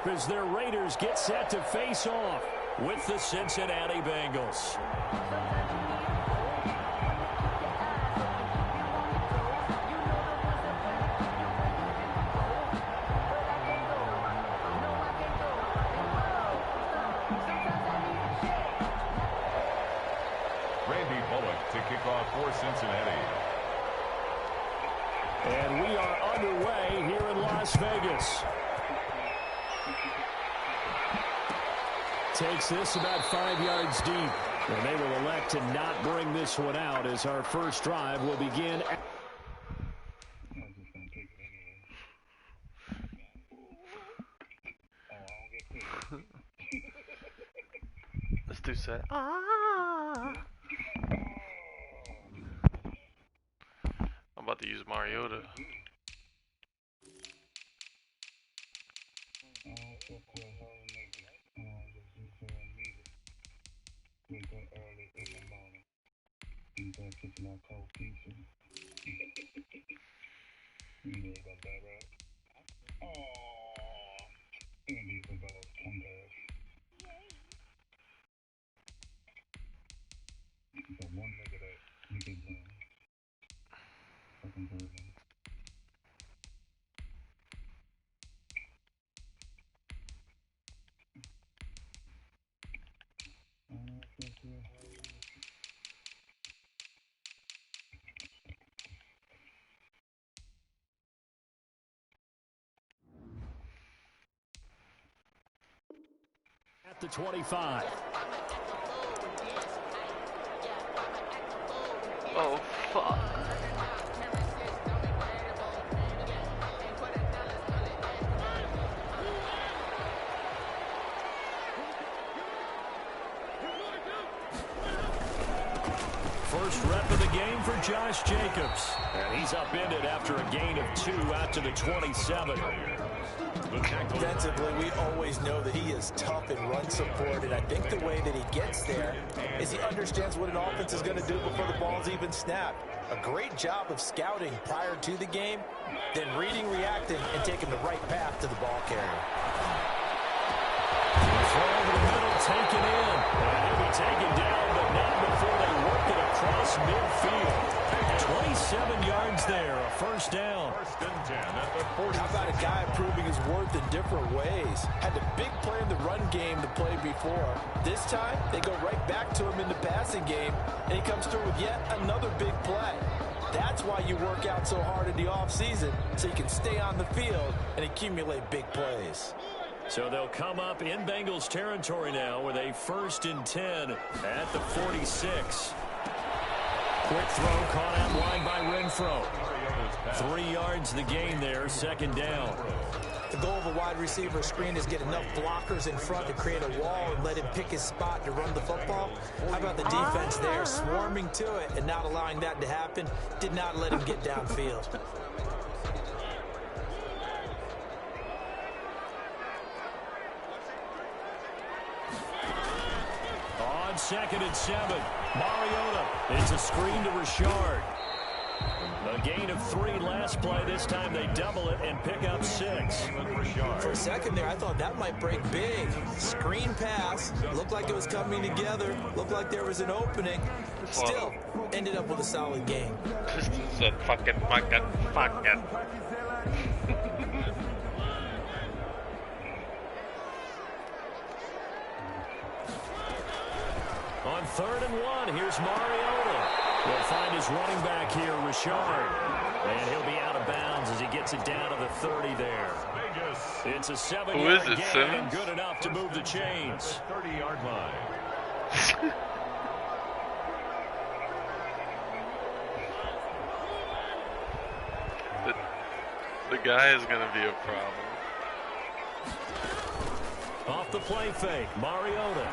As their Raiders get set to face off with the Cincinnati Bengals. To kick off for Cincinnati. And we are underway here in Las Vegas. Takes this about 5 yards deep. And they will elect to not bring this one out as our first drive will begin. Let's do set. I'm about to use Mariota. At the 25. Oh, fuck. First rep of the game for Josh Jacobs. And he's upended after a gain of 2 out to the 27. Defensively, we always know that he is tough and run support, and I think the way that he gets there is he understands what an offense is going to do before the ball's even snapped. A great job of scouting prior to the game, then reading, reacting, and taking the right path to the ball carrier. Throw over the middle, taken in. And he'll be taken down, but not before they work it across midfield. 27 yards there, a first down. First and 10 at the 40. How about a guy proving his worth in different ways? Had the big play in the run game the play before. This time, they go right back to him in the passing game, and he comes through with yet another big play. That's why you work out so hard in the offseason, so you can stay on the field and accumulate big plays. So they'll come up in Bengals territory now with a 1st and 10 at the 46. Quick throw caught out wide by Renfro. 3 yards the gain there, 2nd down. The goal of a wide receiver screen is get enough blockers in front to create a wall and let him pick his spot to run the football. How about the defense there swarming to it and not allowing that to happen? Did not let him get downfield. On 2nd and 7, Mariota. It's a screen to Richard. A gain of 3 last play. This time they double it and pick up 6. For a second there, I thought that might break big. Screen pass. Looked like it was coming together. Looked like there was an opening. Still, ended up with a solid game. This is a fucking. On 3rd and 1, here's Mariota. He'll find his running back here, Richard. And he'll be out of bounds as he gets it down to the 30 there. It's a 7-yard gain and good enough to move the chains. 30-yard line. The guy is going to be a problem. Off the play fake, Mariota.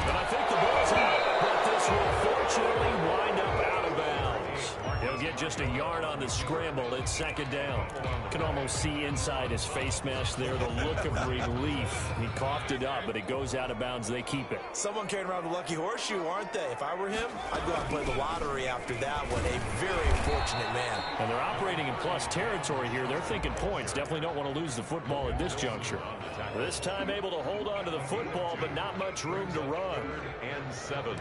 And I think the ball's out, but this will fortunately wind up out of bounds. He'll They'll get just a yard on the scramble. It's second down. Can almost see inside his face mask there the look of relief. He coughed it up, but it goes out of bounds. They keep it. Someone carrying around a lucky horseshoe, aren't they? If I were him, I'd go out and play the lottery after that one. A very fortunate man. And they're operating in plus territory here. They're thinking points. Definitely don't want to lose the football at this juncture. This time able to hold on to the football, but not much room to run. 3rd and 7.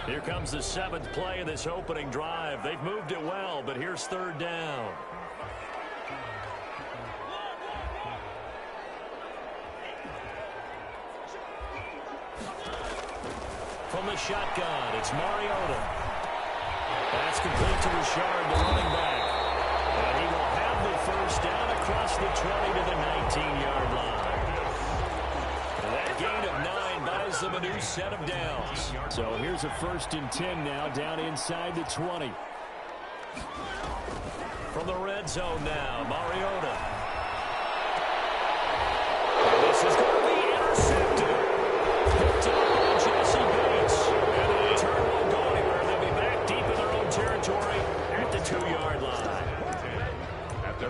Here comes the 7th play of this opening drive. They've moved it well, but here's 3rd down. From the shotgun, it's Mariota. That's complete to Richard, the running back. And he will have the first down across the 20 to the 19-yard line. That gain of 9 buys them a new set of downs. So here's a 1st and 10 now, down inside the 20. From the red zone now, Mariota. And this is going to be intercepted. Picked up by Jesse Bates. And the return won't go anywhere. They'll be back deep in their own territory at the 2-yard line.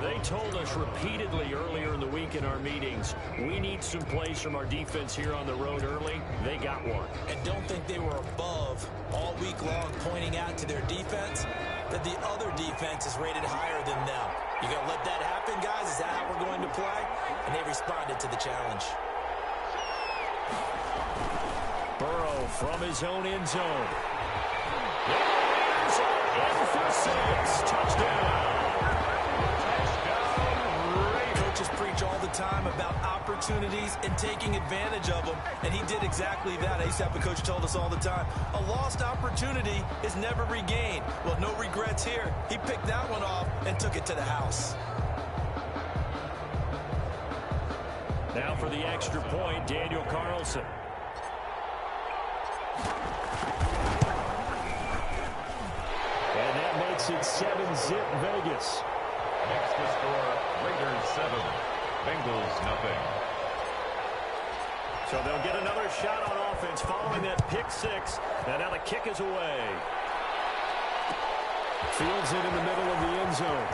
They told us repeatedly earlier in the week in our meetings, we need some plays from our defense here on the road early. They got one. And don't think they were above all week long pointing out to their defense that the other defense is rated higher than them. You going to let that happen, guys? Is that how we're going to play? And they responded to the challenge. Burrow from his own end zone. In for 6. Touchdown. Coaches preach all the time about opportunities and taking advantage of them, and he did exactly that. ASAP, the coach told us all the time, a lost opportunity is never regained. Well, no regrets here. He picked that one off and took it to the house. Now for the extra point, Daniel Carlson. And that makes it 7-zip Vegas. Next to score, Raiders 7, Bengals nothing. So they'll get another shot on offense following that pick 6. And now the kick is away. Fields it in the middle of the end zone.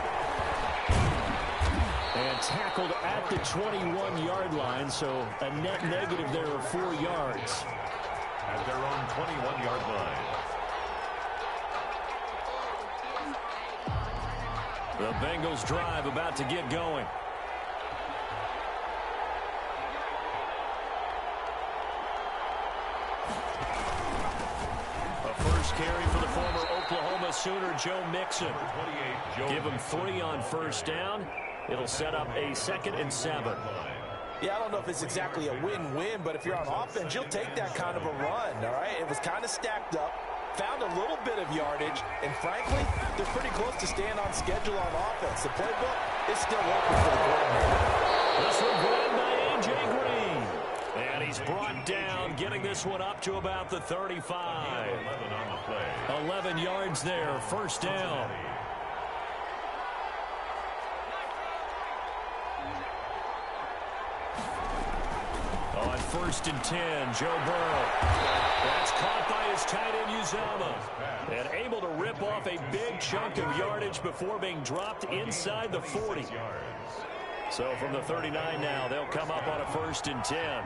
And tackled at the 21-yard line, so a net negative there of 4 yards. At their own 21-yard line. The Bengals drive about to get going. A first carry for the former Oklahoma Sooner, Joe Mixon. Give him 3 on first down. It'll set up a 2nd and 7. Yeah, I don't know if it's exactly a win-win, but if you're on offense, you'll take that kind of a run, all right? It was kind of stacked up, found a little bit of yardage, and frankly, they're pretty close to staying on schedule on offense. The playbook is still open for the coordinator. This one grabbed by A.J. Green. And he's brought down, getting this one up to about the 35. 11 on the play. 11 yards there, first down. On 1st and 10, Joe Burrow. That's caught by his tight end, Uzama. And able to rip off a big chunk of yardage before being dropped inside the 40. So from the 39 now, they'll come up on a 1st and 10.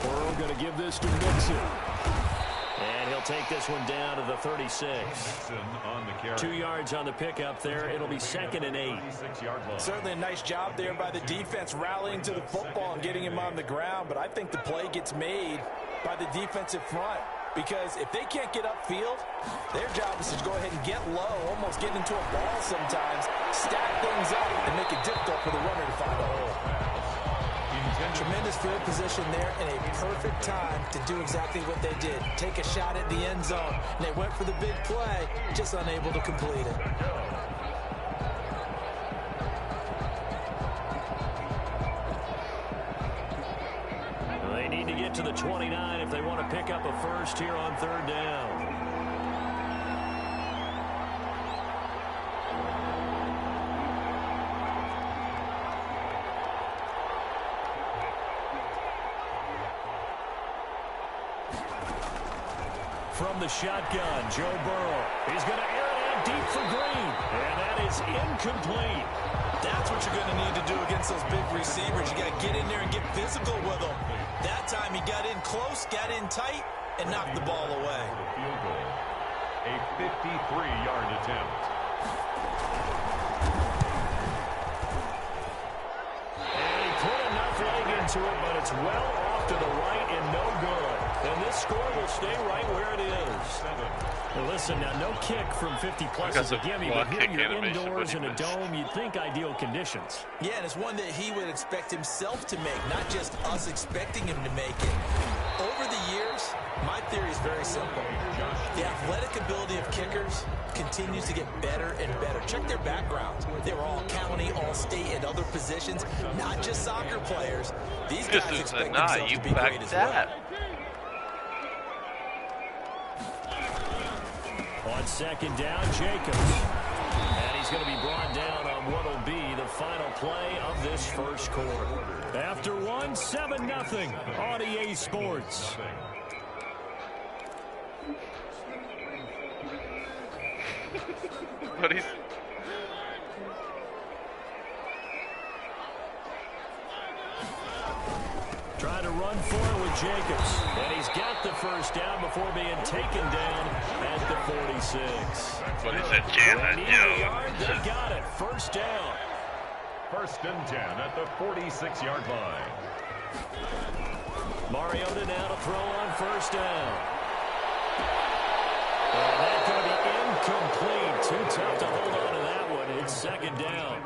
Burrow going to give this to Mixon. And he'll take this one down to the 36. 2 yards on the pickup there. It'll be 2nd and 8. Certainly a nice job there by the defense rallying to the football and getting him on the ground. But I think the play gets made by the defensive front. Because if they can't get upfield, their job is to go ahead and get low, almost get into a ball sometimes, stack things up, and make it difficult for the runner to find a hole. Tremendous field position there and a perfect time to do exactly what they did. Take a shot at the end zone. And they went for the big play, just unable to complete it. They need to get to the the 29 if they want to pick up a first here on third down. From the shotgun, Joe Burrow. He's going to air it out deep for Green. And that is incomplete. That's what you're going to need to do against those big receivers. You got to get in there and get physical with them. That time he got in close, got in tight, and knocked the ball away. Field goal. A 53-yard attempt. And he put enough leg into it, but it's well off to the right and no good. And this score will stay right where it is. Well, listen, now no kick from 50-plus is a gimme, but here you're indoors in a dome. You'd think ideal conditions. Yeah, and it's one that he would expect himself to make, not just us expecting him to make it. Over the years, my theory is very simple. The athletic ability of kickers continues to get better and better. Check their backgrounds. They were all county, all state, and other positions, not just soccer players. These guys expect themselves to be great as well. On second down, Jacobs. And he's going to be brought down on what will be the final play of this first quarter. After one, 7-0 on EA Sports. But he's... Trying to run for it with Jacobs. And he's got the first down before being taken down at the 46. What is it, Jalen Jones? They got it. First down. 1st and 10 at the 46-yard line. Mariota now to throw on first down. And that's going to be incomplete. Too tough to hold on to that one. It's second down.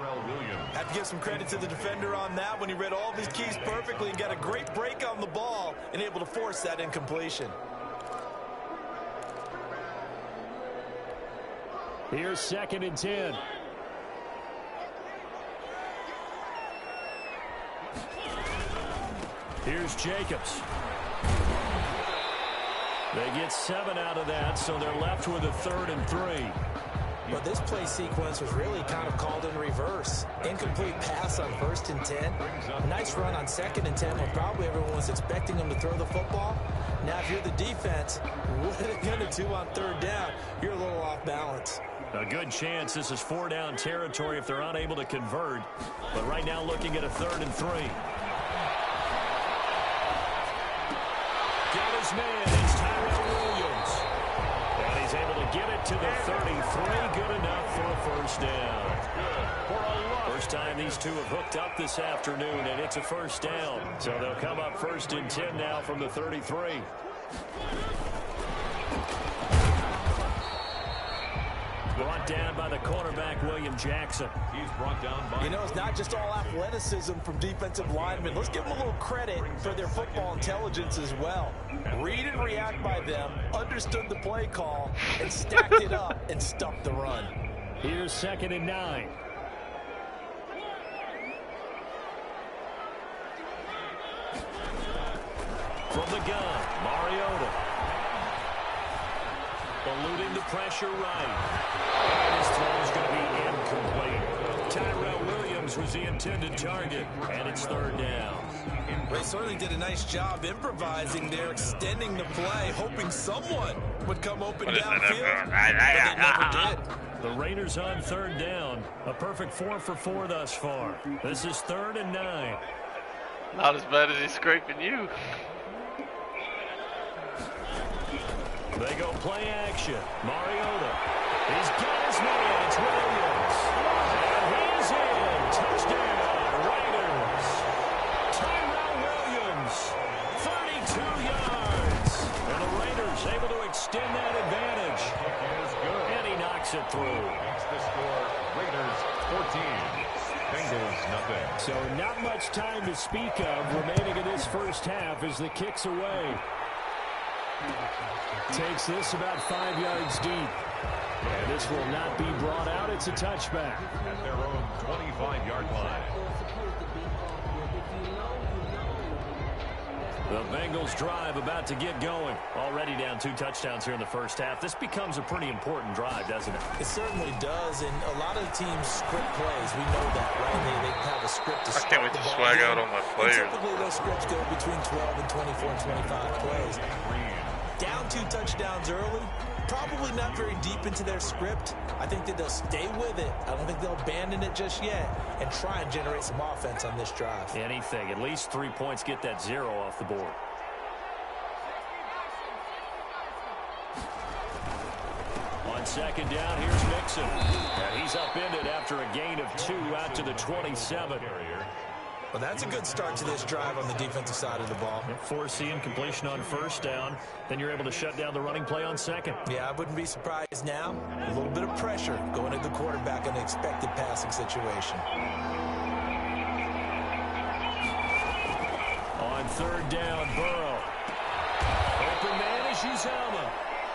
Have to give some credit to the defender on that when he read all of his keys perfectly and got a great break on the ball and able to force that incompletion. Here's 2nd and 10. Here's Jacobs. They get 7 out of that, so they're left with a 3rd and 3. But this play sequence was really kind of called in reverse. Incomplete pass on 1st and 10. Nice run on 2nd and 10 when probably everyone was expecting him to throw the football. Now, if you're the defense, what are they going to do on 3rd down? You're a little off balance. A good chance this is 4-down territory if they're unable to convert. But right now looking at a 3rd and 3. Got his man. It's Tyrell Williams. And he's able to get it to the 33. Good enough for a first down. First time these two have hooked up this afternoon, and it's a first down. So they'll come up 1st and 10 now from the 33. Brought down by the cornerback, William Jackson. He's brought down by... You know, it's not just all athleticism from defensive linemen. Let's give them a little credit for their football intelligence as well. Read and react by them, understood the play call, and stacked it up and stuffed the run. Here's 2nd and 9. From the gun, Mariota. Eluding the pressure right. And his throw is going to be incomplete. Tyrell Williams was the intended target, and it's 3rd down. They certainly did a nice job improvising there, extending the play, hoping someone would come open downfield, but they never did. The Raiders on 3rd down. A perfect 4 for 4 thus far. This is 3rd and 9. Not as bad as he's scraping you. They go play action. Mariota. He's got his man. It's Williams. And he's in. Touchdown, Raiders. Tyrell Williams, 32 yards. And the Raiders able to extend that advantage. And he knocks it through. Makes the score Raiders 14. Bengals nothing. So not much time to speak of remaining in this first half as the kick's away. Takes this about 5 yards deep. And this will not be brought out. It's a touchback. At their own 25-yard line. The Bengals drive about to get going. Already down 2 touchdowns here in the first half. This becomes a pretty important drive, doesn't it? It certainly does, and a lot of teams script plays. We know that, right? They have a script to start. I can't wait to swag out on my players. And typically, those scripts go between 12 and 24 and 25 plays. Down 2 touchdowns early, probably not very deep into their script. I think that they'll stay with it. I don't think they'll abandon it just yet and try and generate some offense on this drive. Anything. At least 3 points, get that 0 off the board. On second down, here's Mixon. And he's upended after a gain of 2 out to the 27. Well, that's a good start to this drive on the defensive side of the ball. Forcing completion on first down. Then you're able to shut down the running play on second. Yeah, I wouldn't be surprised now. A little bit of pressure going to the quarterback in an expected passing situation. On third down, Burrow. Open man is Uzomah.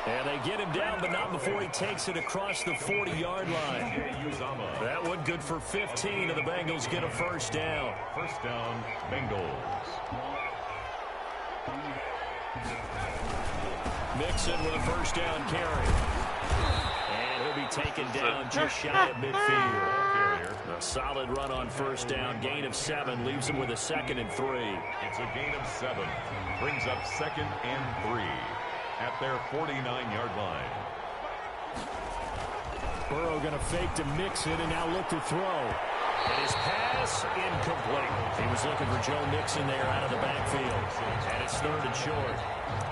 And they get him down, but not before he takes it across the 40-yard line. That one good for 15, and the Bengals get a first down. First down, Bengals. Mixon with a first down carry. And he'll be taken down just shy of midfield. A solid run on first down. Gain of 7 leaves him with a 2nd and 3. It's a gain of 7. Brings up 2nd and 3 at their 49-yard line. Burrow going to fake to Mixon and now look to throw. And his pass incomplete. He was looking for Joe Mixon there out of the backfield. And it's 3rd and short.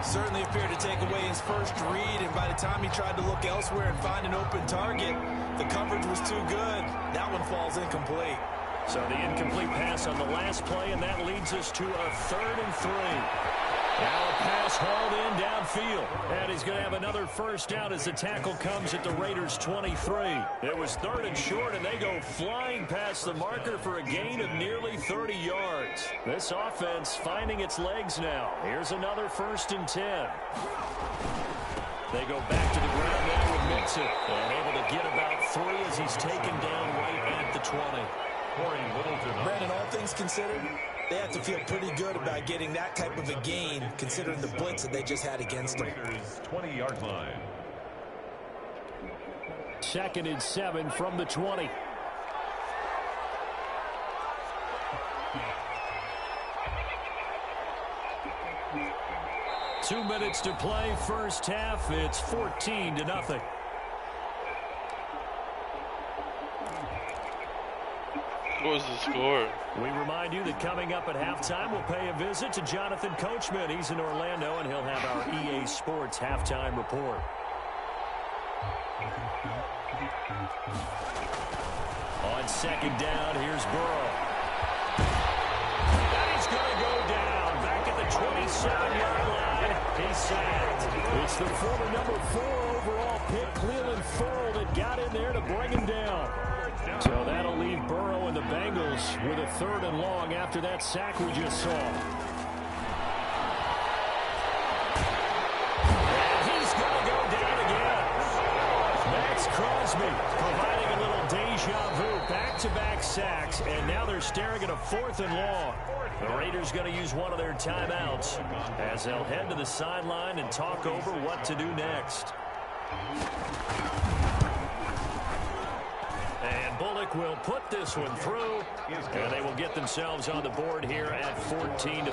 Certainly appeared to take away his first read, and by the time he tried to look elsewhere and find an open target, the coverage was too good. That one falls incomplete. So the incomplete pass on the last play, and that leads us to a 3rd and 3. Now a pass hauled in downfield. And he's going to have another first down as the tackle comes at the Raiders' 23. It was 3rd and short, and they go flying past the marker for a gain of nearly 30 yards. This offense finding its legs now. Here's another 1st and 10. They go back to the ground now with Mixon. And able to get about 3 as he's taken down right at the 20. Brandon, all things considered, they have to feel pretty good about getting that type of a gain, considering the blitz that they just had against them. 20-yard line. 2nd and 7 from the 20. Two minutes to play, first half. It's 14-0. What was the score? We remind you that coming up at halftime, we'll pay a visit to Jonathan Coachman. He's in Orlando, and he'll have our EA Sports halftime report. On second down, here's Burrow. And he's going to go down. Back at the 27-yard line, he's sacked. It's the former number 4 overall pick, Cleveland Ferrell, that got in there to bring him down. So that'll leave Burrow and the Bengals with a 3rd and long after that sack we just saw. And he's going to go down again. Max Crosby providing a little deja vu. Back-to-back sacks, and now they're staring at a 4th and long. The Raiders going to use one of their timeouts as they'll head to the sideline and talk over what to do next. And Bullock will put this one through, and they will get themselves on the board here at 14-3.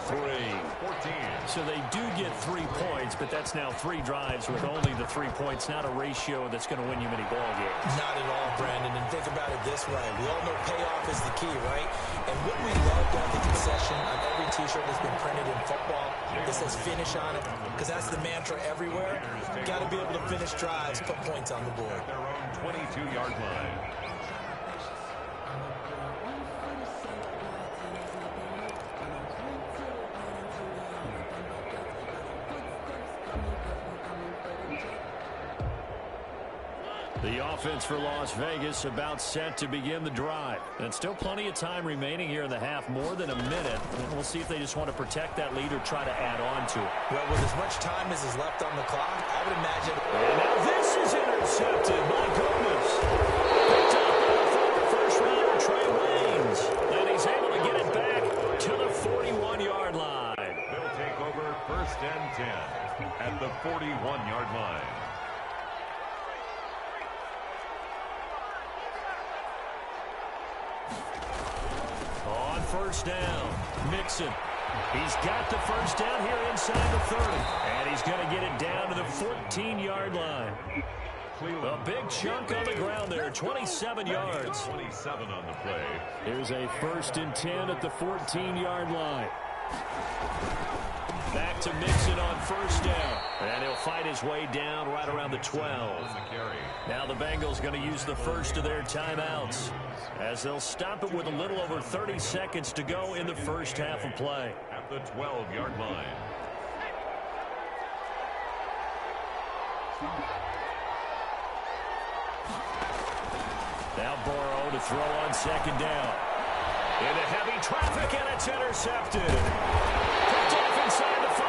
So they do get 3 points, but that's now 3 drives with only the 3 points, not a ratio that's going to win you many ball games. Not at all, Brandon. And think about it this way. We all know payoff is the key, right? And what we love on the concession on every T-shirt that's been printed in football, that says finish on it, because that's the mantra everywhere. Got to be able to finish drives, put points on the board. Their own 22-yard line. The offense for Las Vegas about set to begin the drive. And still plenty of time remaining here in the half, more than a minute. And we'll see if they just want to protect that lead or try to add on to it. Well, with as much time as is left on the clock, I would imagine. And now this is intercepted. My goodness. Picked up from the first rounder, Trey Waynes. And he's able to get it back to the 41-yard line. They'll take first down. Mixon. He's got the first down here inside the 30. And he's going to get it down to the 14-yard line. A big chunk on the ground there, 27 yards. 27 on the play. Here's a 1st and 10 at the 14-yard line. Back to Mixon on first down. And he'll fight his way down right around the 12. Now the Bengals going to use the first of their timeouts, as they'll stop it with a little over 30 seconds to go in the first half of play. At the 12-yard line. Now Burrow to throw on second down. Into heavy traffic, and it's intercepted. Picked off inside the 5.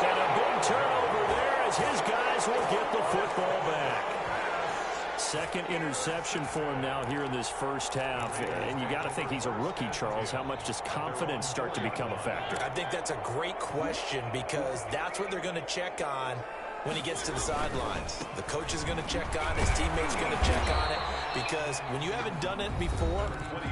And a big turnover there as his guys will get the football back. Second interception for him now here in this first half. And you got to think he's a rookie, Charles. How much does confidence start to become a factor? I think that's a great question, because that's what they're going to check on when he gets to the sidelines. The coach is going to check on it. His teammates going to check on it, because when you haven't done it before,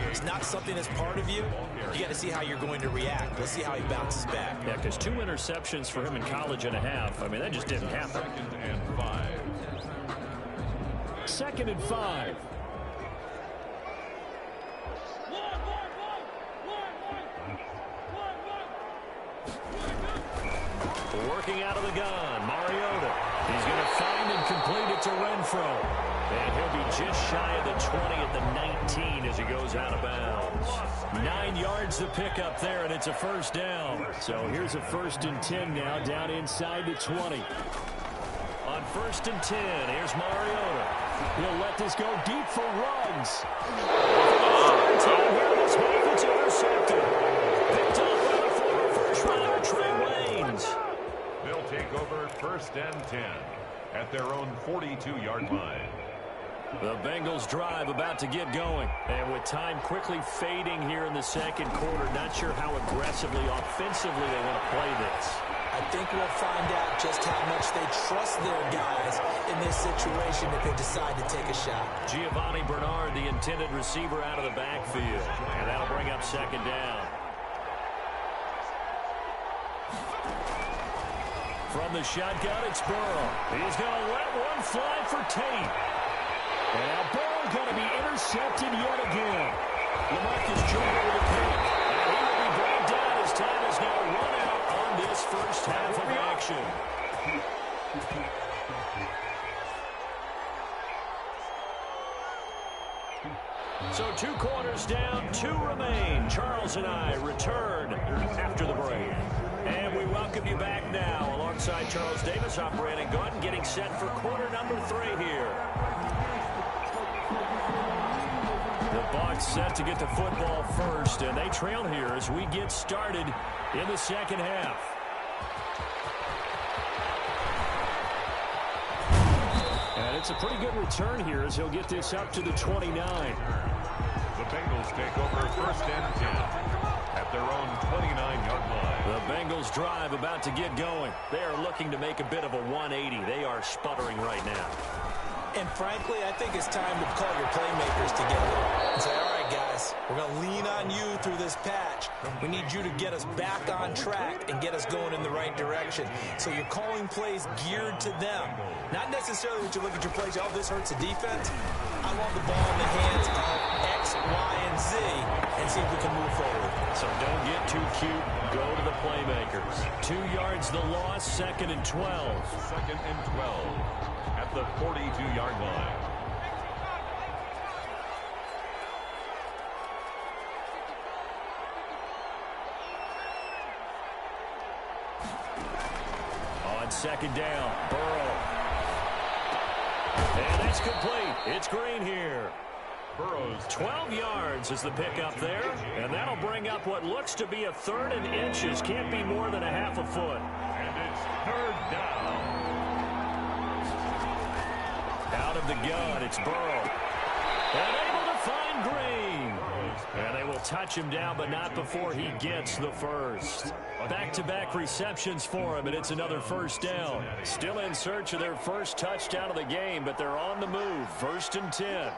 it's not something that's part of you. You got to see how you're going to react. Let's see how he bounces back. Yeah, because 2 interceptions for him in college and a half. I mean, that just didn't happen. 2nd and 5. 2nd and 5. Working out of the gun, Mariota. He's going to find and complete it to Renfro. And he'll be just shy of the 20 at the 19 as he goes out of bounds. 9 yards to pick up there, and it's a first down. So here's a 1st and 10 now, down inside the 20. On 1st and 10, here's Mariota. He'll let this go deep for runs. It's intercepted. Picked up by the former first-rounder, Trey Waynes. They'll take over 1st and 10 at their own 42-yard line. The Bengals drive about to get going. And with time quickly fading here in the second quarter, not sure how aggressively, offensively they want to play this. I think we'll find out just how much they trust their guys in this situation if they decide to take a shot. Giovanni Bernard, the intended receiver, out of the backfield. And that'll bring up second down. From the shotgun, it's Burrow. He's going to let one fly for Tate. And now Burrow going to be intercepted yet again. LaMarcus Joyner with a pick. And he will be brought down as time is now run out on this first half of action. So 2 quarters down, 2 remain. Charles and I return after the break. And we welcome you back now alongside Charles Davis, I'm Brandon Gordon, getting set for quarter number 3 here. The Bucs set to get the football first, and they trail here as we get started in the second half. And it's a pretty good return here as he'll get this up to the 29. The Bengals take over 1st and 10 at their own 29-yard line. The Bengals drive about to get going. They are looking to make a bit of a 180. They are sputtering right now. And frankly, I think it's time to call your playmakers together and say, all right, guys, we're going to lean on you through this patch. We need you to get us back on track and get us going in the right direction. So you're calling plays geared to them. Not necessarily that you look at your plays, oh, this hurts the defense. I want the ball in the hands of X, Y, and Z and see if we can move forward. So don't get too cute. Go to the playmakers. 2 yards the loss, 2nd and 12. 2nd and 12 at the 42-yard line. On second down, Burrow. And that's complete. It's Green here. Burrow's 12 yards is the pickup there, and that'll bring up what looks to be a 3rd and inches. Can't be more than a half a foot. And it's 3rd down. Out of the gun, it's Burrow. And able to find Green. And they will touch him down, but not before he gets the first. Back-to-back receptions for him, and it's another first down. Still in search of their first touchdown of the game, but they're on the move. 1st and 10.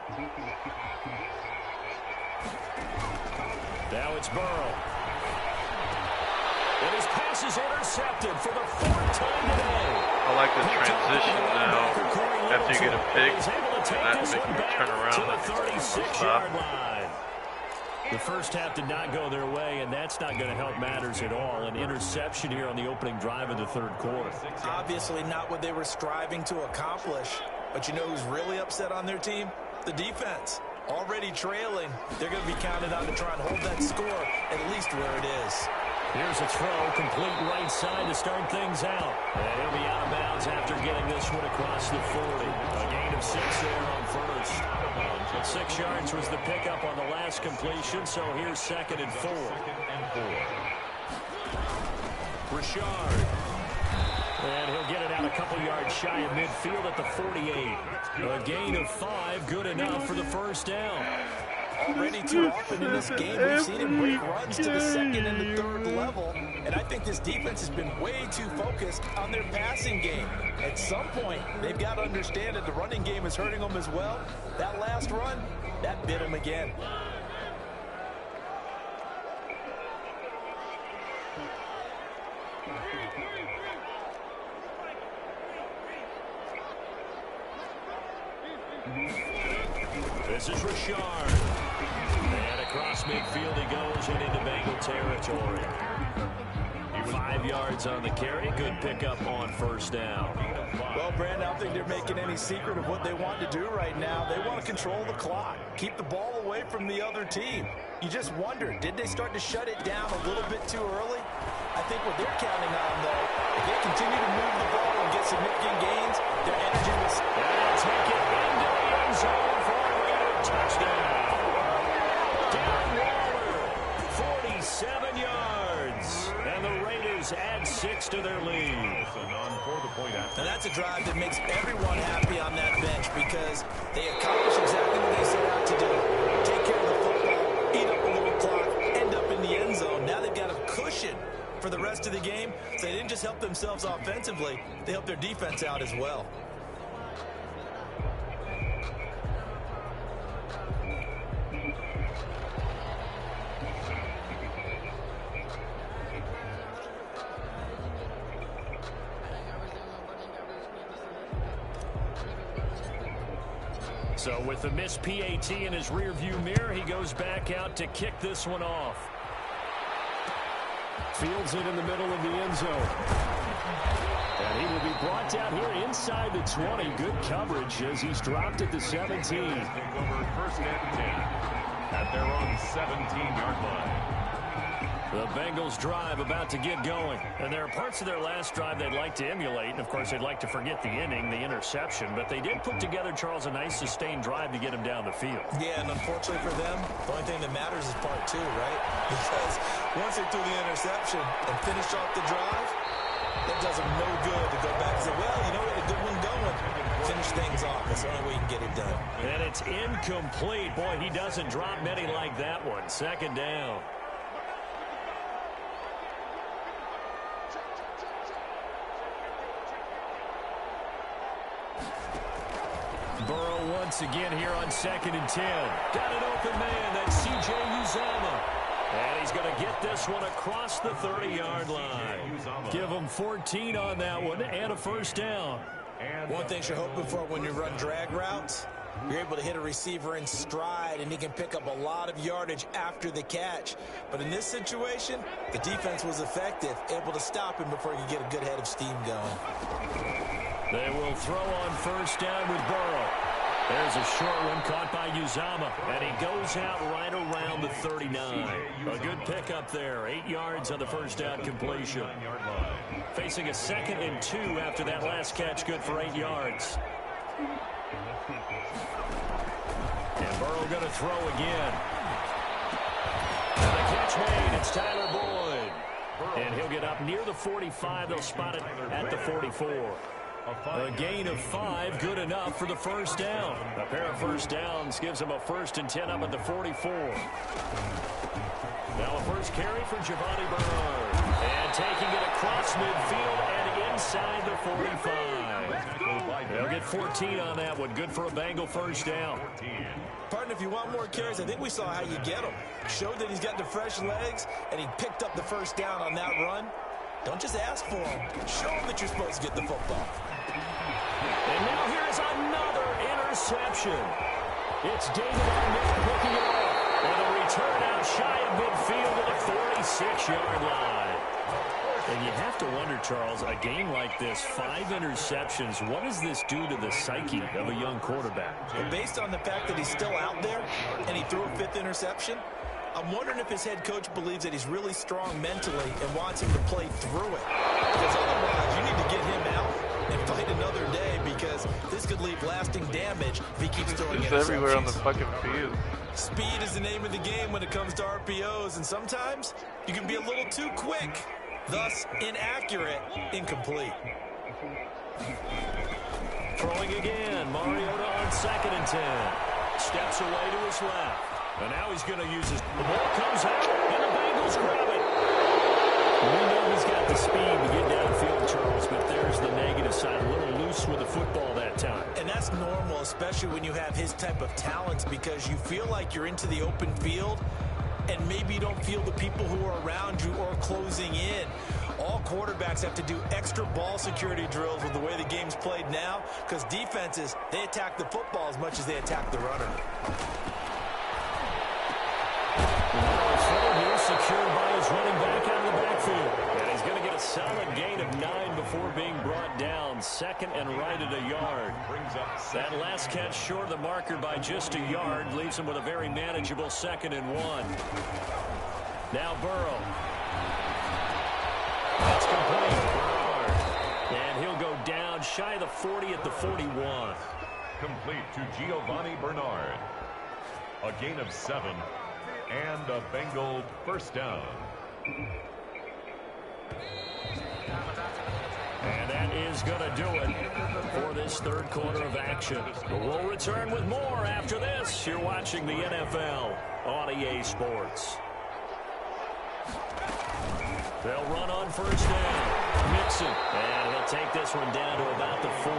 Now it's Burrow. And his pass is intercepted for the fourth time today. I like the transition now. After you get a pick, and that makes you turn around to and the 36-yard line. The first half did not go their way, and that's not going to help matters at all. An interception here on the opening drive of the third quarter. Obviously not what they were striving to accomplish. But you know who's really upset on their team? The defense. Already trailing. They're going to be counted on to try and hold that score at least where it is. Here's a throw, complete right side to start things out. And he'll be out of bounds after getting this one across the 40. A gain of 6 there on first. But 6 yards was the pickup on the last completion, so here's 2nd and 4. Richard. And he'll get it out a couple yards shy of midfield at the 48. A gain of 5, good enough for the first down. Already too often in this game, we've seen him break runs to the 2nd and the 3rd level. And I think this defense has been way too focused on their passing game. At some point, they've got to understand that the running game is hurting them as well. That last run, that bit them again. This is Richard. And across midfield he goes and into Bengal territory. 5 yards on the carry. Good pickup on first down. Well, Brandon, I don't think they're making any secret of what they want to do right now. They want to control the clock, keep the ball away from the other team. You just wonder, did they start to shut it down a little bit too early? I think what they're counting on, though, if they continue to move the ball and get significant gains, their energy will... And take it into the end zone for a Raider touchdown. Darren Waller, 47 yards. And the Raiders add 6 to their lead. And that's a drive that makes everyone happy on that bench because they accomplish exactly what they set out to do. Take care of the football, eat up a little clock, end up in the end zone. Now they've got a cushion for the rest of the game. So they didn't just help themselves offensively, they helped their defense out as well. So with the missed PAT in his rearview mirror, he goes back out to kick this one off. Fields it in the middle of the end zone. And he will be brought down here inside the 20. Good coverage as he's dropped at the 17. Take over 1st and 10 at their own 17-yard line. The Bengals drive about to get going. And there are parts of their last drive they'd like to emulate. And, of course, they'd like to forget the inning, the interception. But they did put together, Charles, a nice sustained drive to get him down the field. Yeah, and unfortunately for them, the only thing that matters is part 2, right? Because once they threw the interception and finished off the drive, that does them no good to go back and say, well, you know, we had a good one going. Finish things off. That's the only way you can get it done. And it's incomplete. Boy, he doesn't drop many like that one. 2nd down. Burrow once again here on 2nd and 10. Got an open man. That's C.J. Uzomah. And he's going to get this one across the 30-yard line. Give him 14 on that one and a first down. One thing you're hoping for when you run drag routes, you're able to hit a receiver in stride, and he can pick up a lot of yardage after the catch. But in this situation, the defense was effective, able to stop him before he could get a good head of steam going. They will throw on first down with Burrow. There's a short one caught by Uzomah, and he goes out right around the 39. A good pickup there, 8 yards on the first down completion. Facing a 2nd and 2 after that last catch, good for 8 yards. And Burrow going to throw again. And the catch made, it's Tyler Boyd. And he'll get up near the 45. They'll spot it at the 44. A gain of 5, good enough for the first down. A pair of first downs gives them a 1st and 10 up at the 44. Now a first carry for Giovanni Bernard. And taking it across midfield and inside the 45. They'll get 14 on that one. Good for a Bengal first down. Partner, if you want more carries, I think we saw how you get them. Showed that he's got the fresh legs, and he picked up the first down on that run. Don't just ask for him. Show him that you're supposed to get the football. And now here's another interception. It's David Arnett picking it off with a return out shy of midfield to the 46-yard line. And you have to wonder, Charles, a game like this, 5 interceptions, what does this do to the psyche of a young quarterback? Well, based on the fact that he's still out there and he threw a 5th interception, I'm wondering if his head coach believes that he's really strong mentally and wants him to play through it. Because otherwise, you need to get him out and fight another day, because this could leave lasting damage if he keeps throwing It's interceptions. everywhere on the fucking field. Speed is the name of the game when it comes to RPOs, and sometimes you can be a little too quick, thus inaccurate, incomplete. Throwing again, Mariota on 2nd and 10. Steps away to his left. And now he's going to use his... The ball comes out, and the Bengals grab it. We know he's got the speed to get downfield, Charles, but there's the negative side. A little loose with the football that time. And that's normal, especially when you have his type of talents, because you feel like you're into the open field, and maybe you don't feel the people who are around you or closing in. All quarterbacks have to do extra ball security drills with the way the game's played now, because defenses, they attack the football as much as they attack the runner. Secured by his running back out of the backfield. And he's going to get a solid gain of 9 before being brought down. 2nd and right at a yard. That last catch short of the marker by just a yard leaves him with a very manageable 2nd and 1. Now Burrow. That's complete. And he'll go down shy of the 40 at the 41. Complete to Giovanni Bernard. A gain of 7. And a Bengal first down. And that is going to do it for this 3rd quarter of action. We'll return with more after this. You're watching the NFL on EA Sports. They'll run on first down. Mixon. And he'll take this one down to about the 40.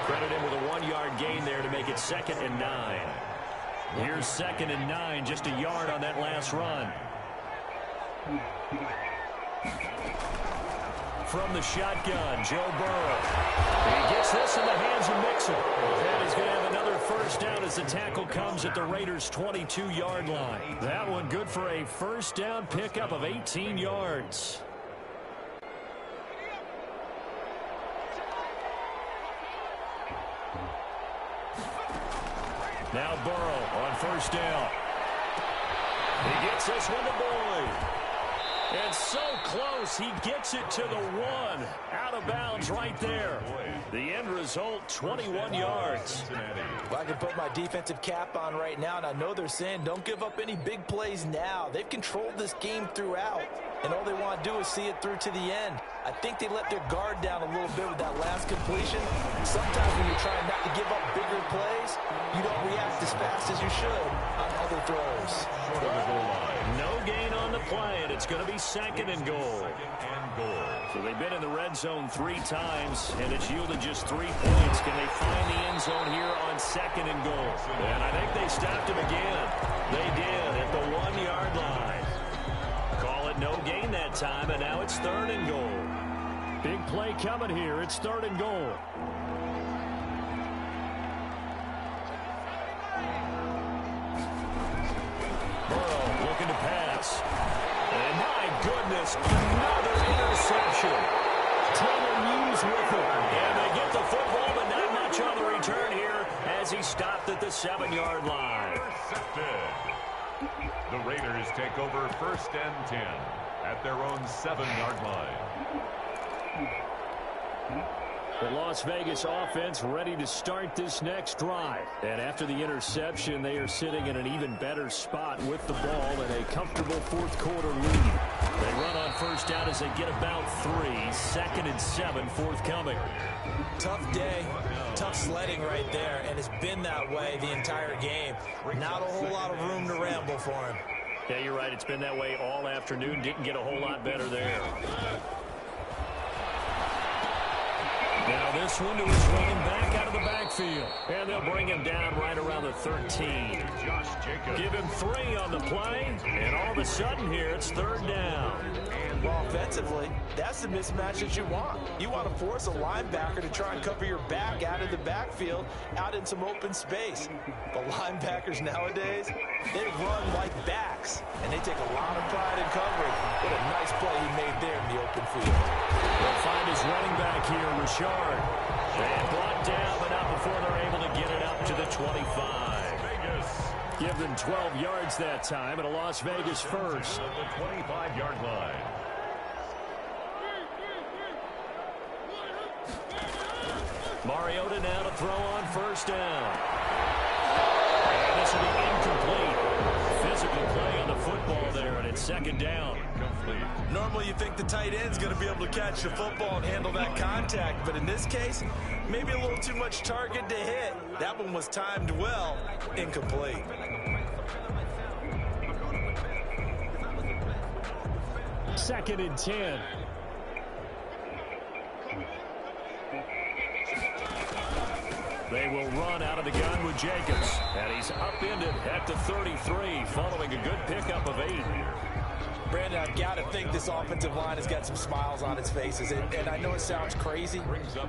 Credit him with a 1-yard gain there to make it 2nd and 9. Here's 2nd and 9, just a yard on that last run. From the shotgun, Joe Burrow. He gets this in the hands of Mixon. And he's going to have another first down as the tackle comes at the Raiders' 22-yard line. That one good for a first down pickup of 18 yards. Now Burrow on first down. He gets this one to Boyd. And so close, he gets it to the 1. Out of bounds right there. The end result, 21 yards. Well, I can put my defensive cap on right now, and I know they're saying don't give up any big plays now. They've controlled this game throughout, and all they want to do is see it through to the end. I think they let their guard down a little bit with that last completion. Sometimes when you're trying not to give up bigger plays, you don't react as fast as you should on other throws. No gain on the play, and it's going to be 2nd and goal. So they've been in the red zone 3 times, and it's yielded just 3 points. Can they find the end zone here on 2nd and goal? And I think they stopped him again. They did at the 1-yard line. Call it no gain that time, and now it's 3rd and goal. Big play coming here. It's 3rd and goal. Burrow looking to pass. And my goodness, another interception. Taylor Hughes with it. And they get the football, but not much on the return here as he stopped at the 7-yard line. The Raiders take over 1st and 10 at their own 7-yard line. The Las Vegas offense ready to start this next drive. And after the interception, they are sitting in an even better spot with the ball and a comfortable 4th quarter lead. They run on first down as they get about 3. 2nd and 7 forthcoming. Tough day, tough sledding right there, and it's been that way the entire game. Not a whole lot of room to ramble for him. Yeah, you're right. It's been that way all afternoon. Didn't get a whole lot better there. Now this one to his running back out of the backfield. And they'll bring him down right around the 13. Give him 3 on the play. And all of a sudden here, it's 3rd down. Well, offensively, that's the mismatch that you want. You want to force a linebacker to try and cover your back out of the backfield, out in some open space. But linebackers nowadays, they run like backs, and they take a lot of pride in covering. What a nice play he made there in the open field. They'll find his running back here, Richard. And brought down, but not before they're able to get it up to the 25. Give them 12 yards that time, and a Las Vegas first. At the 25-yard line. Mariota now to throw on 1st down. And this will be incomplete. Physical play on the football there, and it's 2nd down. Normally you think the tight end's going to be able to catch the football and handle that contact, but in this case, maybe a little too much target to hit. That one was timed well, incomplete. Second and 10. They will run out of the gun with Jacobs. And he's upended at the 33 following a good pickup of 8. Brandon, I've got to think this offensive line has got some smiles on its faces. And I know it sounds crazy,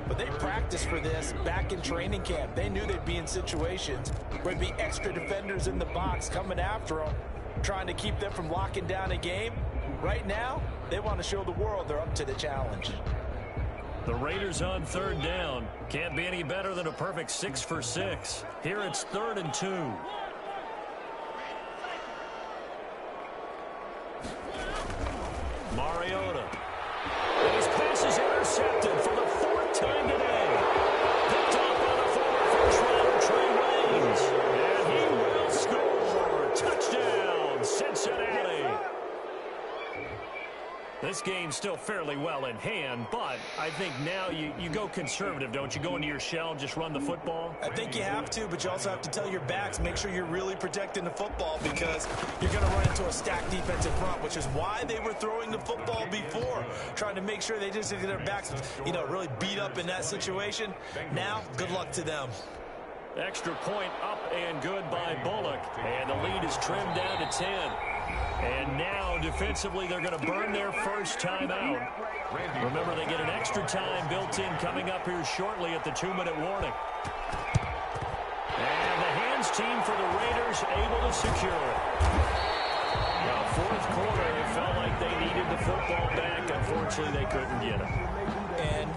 but they practiced for this back in training camp. They knew they'd be in situations where there'd be extra defenders in the box coming after them, trying to keep them from locking down a game. Right now, they want to show the world they're up to the challenge. The Raiders on 3rd down. Can't be any better than a perfect 6 for 6. Here it's 3rd and 2. Mariota. And his pass is intercepted for the 4th time today. Picked off by the former first-rounder Trey Waynes. And he will score. Touchdown, Cincinnati. This game's still fairly well in hand, but I think now you go conservative, don't you? Go into your shell and just run the football? I think you have to, but you also have to tell your backs, make sure you're really protecting the football because you're going to run into a stacked defensive front, which is why they were throwing the football before, trying to make sure they just get their backs, really beat up in that situation. Now, good luck to them. Extra point up and good by Bullock, and the lead is trimmed down to 10. And now, defensively, they're going to burn their first time out. Remember, they get an extra time built in coming up here shortly at the 2-minute warning. And the hands team for the Raiders able to secure it. Now, 4th quarter, it felt like they needed the football back. Unfortunately, they couldn't get it. And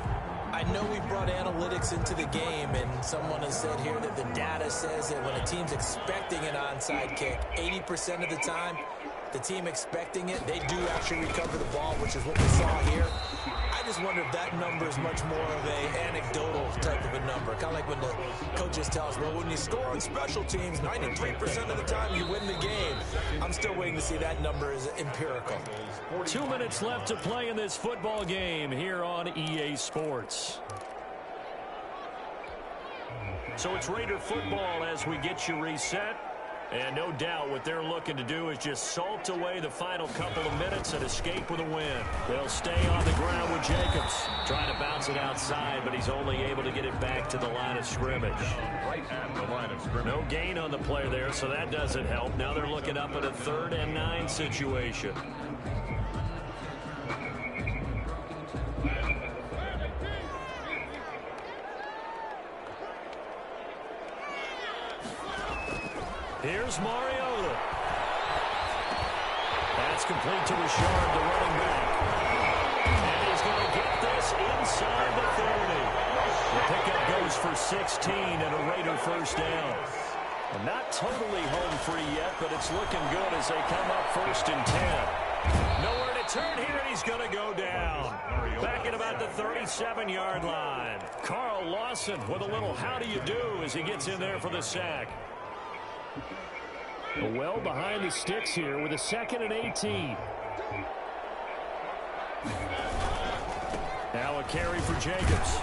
I know we brought analytics into the game, and someone has said here that the data says that when a team's expecting an onside kick, 80% of the time, the team expecting it, they do actually recover the ball, which is what we saw here. I just wonder if that number is much more of an anecdotal type of a number. Kind of like when the coaches tell us, well, when you score on special teams, 93% of the time you win the game. I'm still waiting to see that number is empirical. 2 minutes left to play in this football game here on EA Sports. So it's Raider football as we get you reset. And no doubt what they're looking to do is just salt away the final couple of minutes and escape with a win. They'll stay on the ground with Jacobs. Trying to bounce it outside, but he's only able to get it back to the line of scrimmage. Right at the line of scrimmage. No gain on the play there, so that doesn't help. Now they're looking up at a 3rd and 9 situation. Here's Mariota. That's complete to Richard, the running back. And he's going to get this inside the 30. The pickup goes for 16 and a Raider first down. And not totally home free yet, but it's looking good as they come up 1st and 10. Nowhere to turn here, and he's going to go down. Back at about the 37-yard line. Carl Lawson with a little how do you do as he gets in there for the sack. Well behind the sticks here with a 2nd and 18. Now a carry for Jacobs.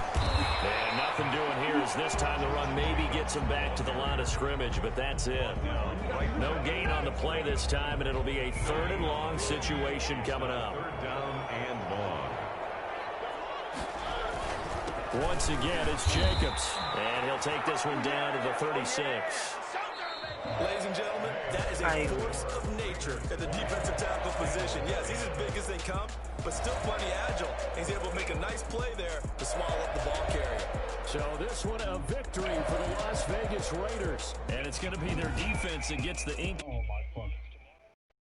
And nothing doing here as this time the run maybe gets him back to the line of scrimmage, but that's it. No gain on the play this time, and it'll be a 3rd and long situation coming up. 3rd down and long. Once again, it's Jacobs. And he'll take this one down to the 36. Ladies and gentlemen, that is a force of nature at the defensive tackle position. Yes, he's as big as they come, but still plenty agile. He's able to make a nice play there to swallow up the ball carrier. So this one a victory for the Las Vegas Raiders. And it's going to be their defense that gets the ink.